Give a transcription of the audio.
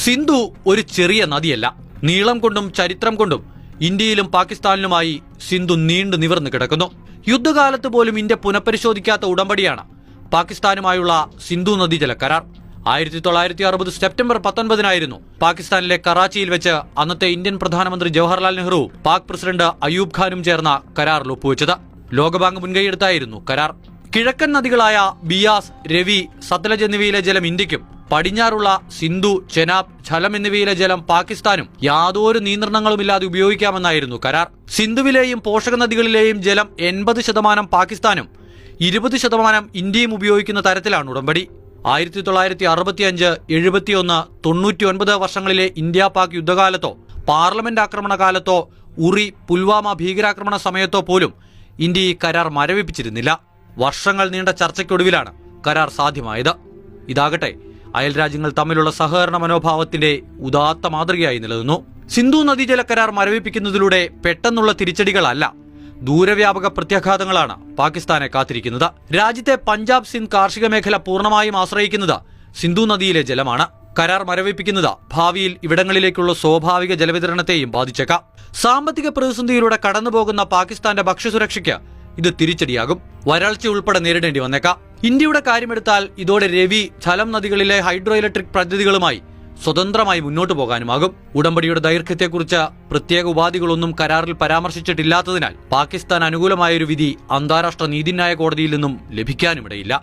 സിന്ധു ഒരു ചെറിയ നദിയല്ല. നീളം കൊണ്ടും ചരിത്രം കൊണ്ടും ഇന്ത്യയിലും പാകിസ്ഥാനിലുമായി സിന്ധു നീണ്ടു നിവർന്നു കിടക്കുന്നു. യുദ്ധകാലത്ത് പോലും ഇന്ത്യ പുനഃപരിശോധിക്കാത്ത ഉടമ്പടിയാണ് പാകിസ്ഥാനുമായുള്ള സിന്ധു നദീജല കരാർ. 1960 സെപ്റ്റംബർ 19 പാകിസ്ഥാനിലെ കറാച്ചിയിൽ വെച്ച് അന്നത്തെ ഇന്ത്യൻ പ്രധാനമന്ത്രി ജവഹർലാൽ നെഹ്റുവും പാക് പ്രസിഡന്റ് അയൂബ് ഖാനും ചേർന്ന കരാറിൽ ഒപ്പുവെച്ചത്. ലോകബാങ്ക് മുൻകൈയെടുത്തായിരുന്നു കരാർ. കിഴക്കൻ നദികളായ ബിയാസ്, രവി, സത്ലജ് എന്നിവയിലെ ജലം ഇന്ത്യക്കും പടിഞ്ഞാറുള്ള സിന്ധു, ചെനാബ്, ഝലം എന്നിവയിലെ ജലം പാകിസ്ഥാനും യാതൊരു നിയന്ത്രണങ്ങളുമില്ലാതെ ഉപയോഗിക്കാമെന്നായിരുന്നു കരാർ. സിന്ധുവിലെയും പോഷക നദികളിലെയും ജലം 80% പാകിസ്ഥാനും 20% ഇന്ത്യയും ഉപയോഗിക്കുന്ന തരത്തിലാണ് ഉടമ്പടി. 1965, 71, 99 വർഷങ്ങളിലെ ഇന്ത്യ പാക് യുദ്ധകാലത്തോ പാർലമെന്റ് ആക്രമണ കാലത്തോ ഉറി, പുൽവാമ ഭീകരാക്രമണ സമയത്തോ പോലും ഇന്ത്യ ഈ കരാർ മരവിപ്പിച്ചിരുന്നില്ല. വർഷങ്ങൾ നീണ്ട ചർച്ചയ്ക്കൊടുവിലാണ് കരാർ സാധ്യമായത്. ഇതാകട്ടെ അയൽ രാജ്യങ്ങൾ തമ്മിലുള്ള സഹകരണ മനോഭാവത്തിന്റെ ഉദാത്ത മാതൃകയായി നിലനിന്നു. സിന്ധു നദീജല കരാർ മരവിപ്പിക്കുന്നതിലൂടെ പെട്ടെന്നുള്ള തിരിച്ചടികളല്ല, ദൂരവ്യാപക പ്രത്യാഘാതങ്ങളാണ് പാകിസ്ഥാനെ കാത്തിരിക്കുന്നത്. രാജ്യത്തെ പഞ്ചാബ്, സിന്ധ് കാർഷിക മേഖല പൂർണ്ണമായും ആശ്രയിക്കുന്നത് സിന്ധു നദിയിലെ ജലമാണ്. കരാർ മരവിപ്പിക്കുന്നത് ഭാവിയിൽ ഇവിടങ്ങളിലേക്കുള്ള സ്വാഭാവിക ജലവിതരണത്തെയും ബാധിച്ചേക്കാം. സാമ്പത്തിക പ്രതിസന്ധിയിലൂടെ കടന്നുപോകുന്ന പാകിസ്ഥാന്റെ ഭക്ഷ്യസുരക്ഷയ്ക്ക് ഇത് തിരിച്ചടിയാകും. വരൾച്ച ഉൾപ്പെടെ നേരിടേണ്ടി വന്നേക്കാം. ഇന്ത്യയുടെ കാര്യമെടുത്താൽ ഇതോടെ രവി, ഝലം നദികളിലെ ഹൈഡ്രോ ഇലക്ട്രിക് പദ്ധതികളുമായി സ്വതന്ത്രമായി മുന്നോട്ടു പോകാനുമാകും. ഉടമ്പടിയുടെ ദൈർഘ്യത്തെക്കുറിച്ച് പ്രത്യേക ഉപാധികളൊന്നും കരാറിൽ പരാമർശിച്ചിട്ടില്ലാത്തതിനാൽ പാകിസ്ഥാൻ അനുകൂലമായൊരു വിധി അന്താരാഷ്ട്ര നീതിന്യായ കോടതിയിൽ നിന്നും ലഭിക്കാനുമിടയില്ല.